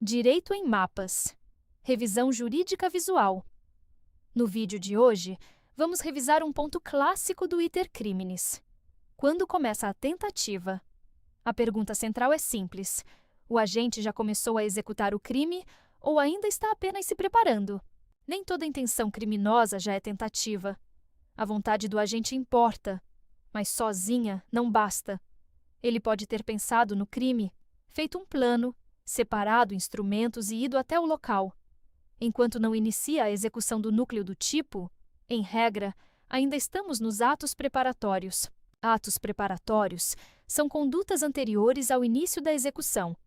Direito em mapas. Revisão jurídica visual. No vídeo de hoje, vamos revisar um ponto clássico do iter criminis. Quando começa a tentativa? A pergunta central é simples. O agente já começou a executar o crime ou ainda está apenas se preparando? Nem toda intenção criminosa já é tentativa. A vontade do agente importa, mas sozinha não basta. Ele pode ter pensado no crime, feito um plano, separado instrumentos e ido até o local. Enquanto não inicia a execução do núcleo do tipo, em regra, ainda estamos nos atos preparatórios. Atos preparatórios são condutas anteriores ao início da execução.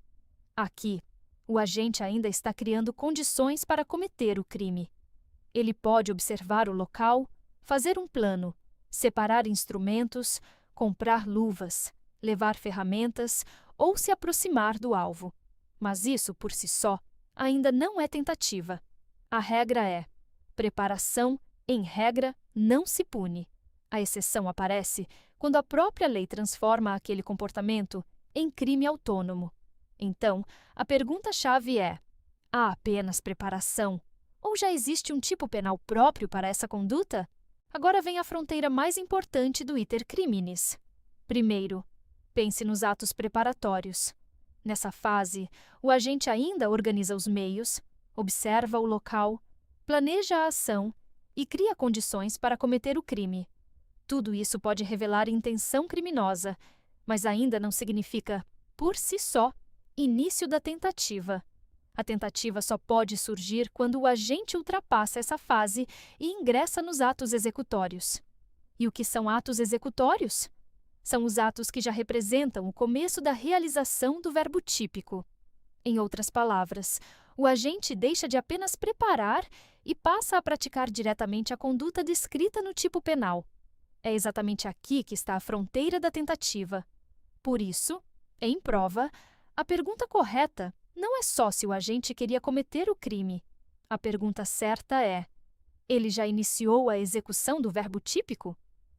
Aqui, o agente ainda está criando condições para cometer o crime. Ele pode observar o local, fazer um plano, separar instrumentos, comprar luvas, levar ferramentas ou se aproximar do alvo. Mas isso, por si só, ainda não é tentativa. A regra é: preparação, em regra, não se pune. A exceção aparece quando a própria lei transforma aquele comportamento em crime autônomo. Então, a pergunta-chave é: há apenas preparação? Ou já existe um tipo penal próprio para essa conduta? Agora vem a fronteira mais importante do iter criminis. Primeiro, pense nos atos preparatórios. Nessa fase, o agente ainda organiza os meios, observa o local, planeja a ação e cria condições para cometer o crime. Tudo isso pode revelar intenção criminosa, mas ainda não significa, por si só, início da tentativa. A tentativa só pode surgir quando o agente ultrapassa essa fase e ingressa nos atos executórios. E o que são atos executórios? São os atos que já representam o começo da realização do verbo típico. Em outras palavras, o agente deixa de apenas preparar e passa a praticar diretamente a conduta descrita no tipo penal. É exatamente aqui que está a fronteira da tentativa. Por isso, em prova, a pergunta correta não é só se o agente queria cometer o crime. A pergunta certa é: ele já iniciou a execução do verbo típico?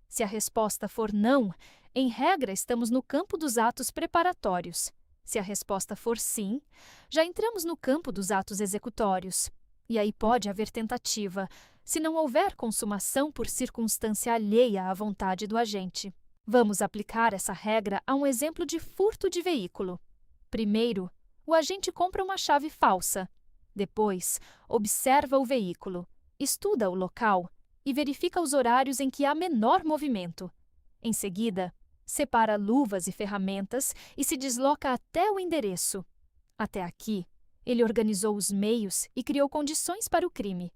Se a resposta for não, em regra estamos no campo dos atos preparatórios. Se a resposta for sim, já entramos no campo dos atos executórios. E aí pode haver tentativa, se não houver consumação por circunstância alheia à vontade do agente. Vamos aplicar essa regra a um exemplo de furto de veículo. Primeiro, o agente compra uma chave falsa. Depois, observa o veículo, estuda o local e verifica os horários em que há menor movimento. Em seguida, separa luvas e ferramentas e se desloca até o endereço. Até aqui, ele organizou os meios e criou condições para o crime.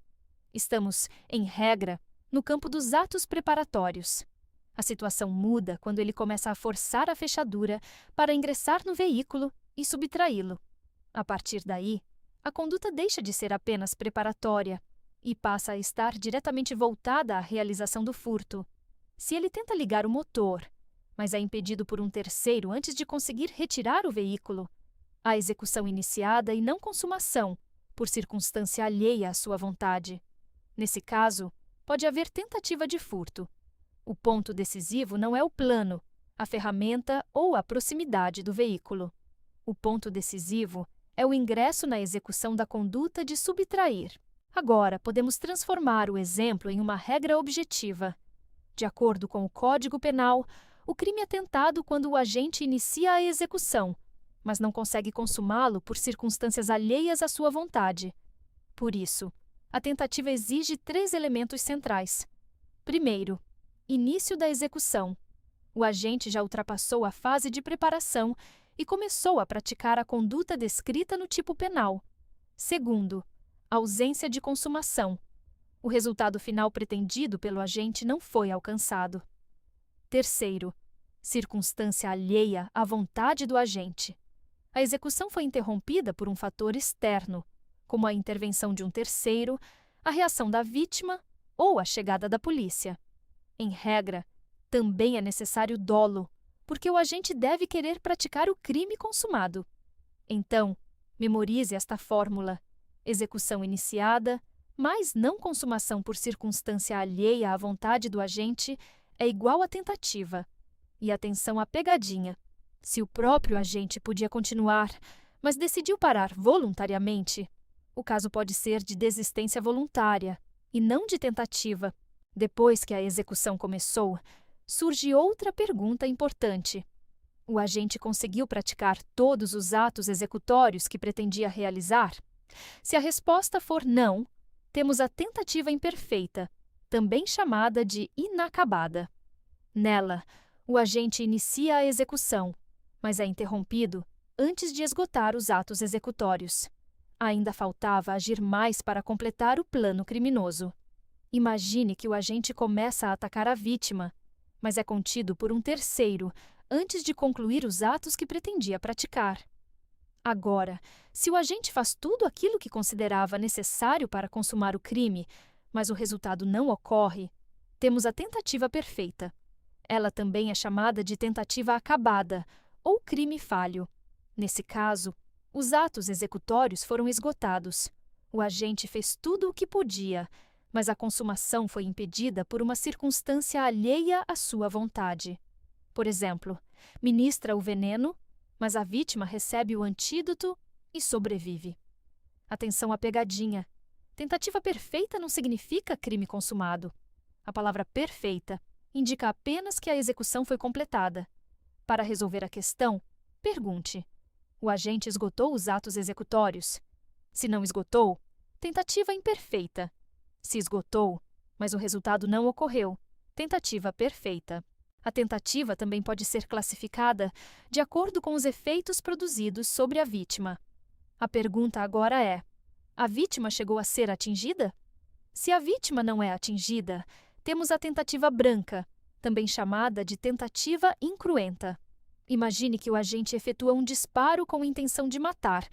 Estamos, em regra, no campo dos atos preparatórios. A situação muda quando ele começa a forçar a fechadura para ingressar no veículo e subtraí-lo. A partir daí, a conduta deixa de ser apenas preparatória e passa a estar diretamente voltada à realização do furto. Se ele tenta ligar o motor, mas é impedido por um terceiro antes de conseguir retirar o veículo, há execução iniciada e não consumação, por circunstância alheia à sua vontade. Nesse caso, pode haver tentativa de furto. O ponto decisivo não é o plano, a ferramenta ou a proximidade do veículo. O ponto decisivo é o ingresso na execução da conduta de subtrair. Agora, podemos transformar o exemplo em uma regra objetiva. De acordo com o Código Penal, o crime é tentado quando o agente inicia a execução, mas não consegue consumá-lo por circunstâncias alheias à sua vontade. Por isso, a tentativa exige 3 elementos centrais. Primeiro, início da execução. O agente já ultrapassou a fase de preparação e começou a praticar a conduta descrita no tipo penal. Segundo, ausência de consumação. O resultado final pretendido pelo agente não foi alcançado. Terceiro, circunstância alheia à vontade do agente. A execução foi interrompida por um fator externo, como a intervenção de um terceiro, a reação da vítima ou a chegada da polícia. Em regra, também é necessário dolo, porque o agente deve querer praticar o crime consumado. Então, memorize esta fórmula: execução iniciada, mas não consumação por circunstância alheia à vontade do agente, é igual a tentativa. E atenção à pegadinha. Se o próprio agente podia continuar, mas decidiu parar voluntariamente, o caso pode ser de desistência voluntária e não de tentativa. Depois que a execução começou, surge outra pergunta importante. O agente conseguiu praticar todos os atos executórios que pretendia realizar? Se a resposta for não, temos a tentativa imperfeita, também chamada de inacabada. Nela, o agente inicia a execução, mas é interrompido antes de esgotar os atos executórios. Ainda faltava agir mais para completar o plano criminoso. Imagine que o agente começa a atacar a vítima, mas é contido por um terceiro antes de concluir os atos que pretendia praticar. Agora, se o agente faz tudo aquilo que considerava necessário para consumar o crime, mas o resultado não ocorre, temos a tentativa perfeita. Ela também é chamada de tentativa acabada ou crime falho. Nesse caso, os atos executórios foram esgotados. O agente fez tudo o que podia, mas a consumação foi impedida por uma circunstância alheia à sua vontade. Por exemplo, ministra o veneno, mas a vítima recebe o antídoto e sobrevive. Atenção à pegadinha. Tentativa perfeita não significa crime consumado. A palavra perfeita indica apenas que a execução foi completada. Para resolver a questão, pergunte: o agente esgotou os atos executórios? Se não esgotou, tentativa imperfeita. Se esgotou, mas o resultado não ocorreu, tentativa perfeita. A tentativa também pode ser classificada de acordo com os efeitos produzidos sobre a vítima. A pergunta agora é: a vítima chegou a ser atingida? Se a vítima não é atingida, temos a tentativa branca, também chamada de tentativa incruenta. Imagine que o agente efetua um disparo com intenção de matar,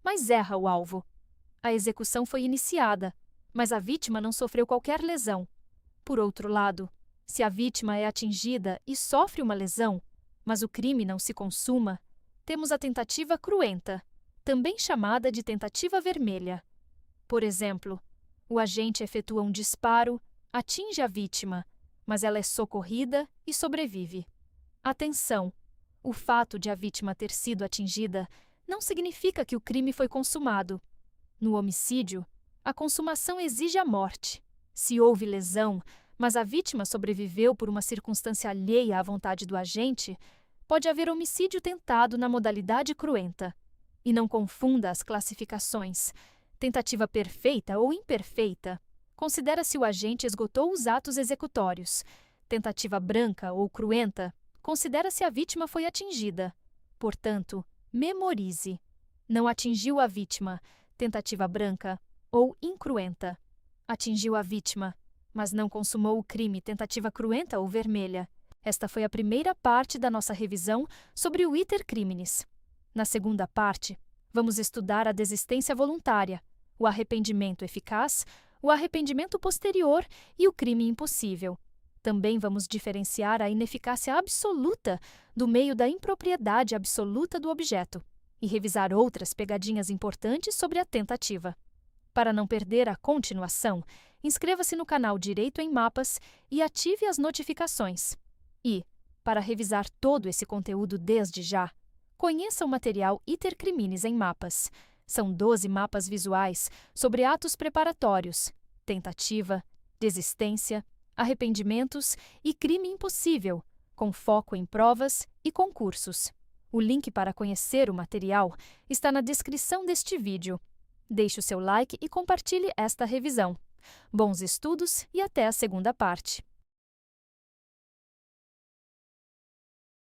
mas erra o alvo. A execução foi iniciada, mas a vítima não sofreu qualquer lesão. Por outro lado, se a vítima é atingida e sofre uma lesão, mas o crime não se consuma, temos a tentativa cruenta, também chamada de tentativa vermelha. Por exemplo, o agente efetua um disparo, atinge a vítima, mas ela é socorrida e sobrevive. Atenção! O fato de a vítima ter sido atingida não significa que o crime foi consumado. No homicídio, a consumação exige a morte. Se houve lesão, mas a vítima sobreviveu por uma circunstância alheia à vontade do agente, pode haver homicídio tentado na modalidade cruenta. E não confunda as classificações. Tentativa perfeita ou imperfeita considera-se o agente esgotou os atos executórios. Tentativa branca ou cruenta considera-se a vítima foi atingida. Portanto, memorize. Não atingiu a vítima, tentativa branca ou incruenta. Atingiu a vítima, mas não consumou o crime, tentativa cruenta ou vermelha. Esta foi a primeira parte da nossa revisão sobre o iter criminis. Na segunda parte, vamos estudar a desistência voluntária, o arrependimento eficaz, o arrependimento posterior e o crime impossível. Também vamos diferenciar a ineficácia absoluta do meio da impropriedade absoluta do objeto e revisar outras pegadinhas importantes sobre a tentativa. Para não perder a continuação, inscreva-se no canal Direito em Mapas e ative as notificações. E, para revisar todo esse conteúdo desde já, conheça o material Iter Criminis em Mapas. São 12 mapas visuais sobre atos preparatórios, tentativa, desistência, arrependimentos e crime impossível, com foco em provas e concursos. O link para conhecer o material está na descrição deste vídeo. Deixe o seu like e compartilhe esta revisão. Bons estudos e até a segunda parte!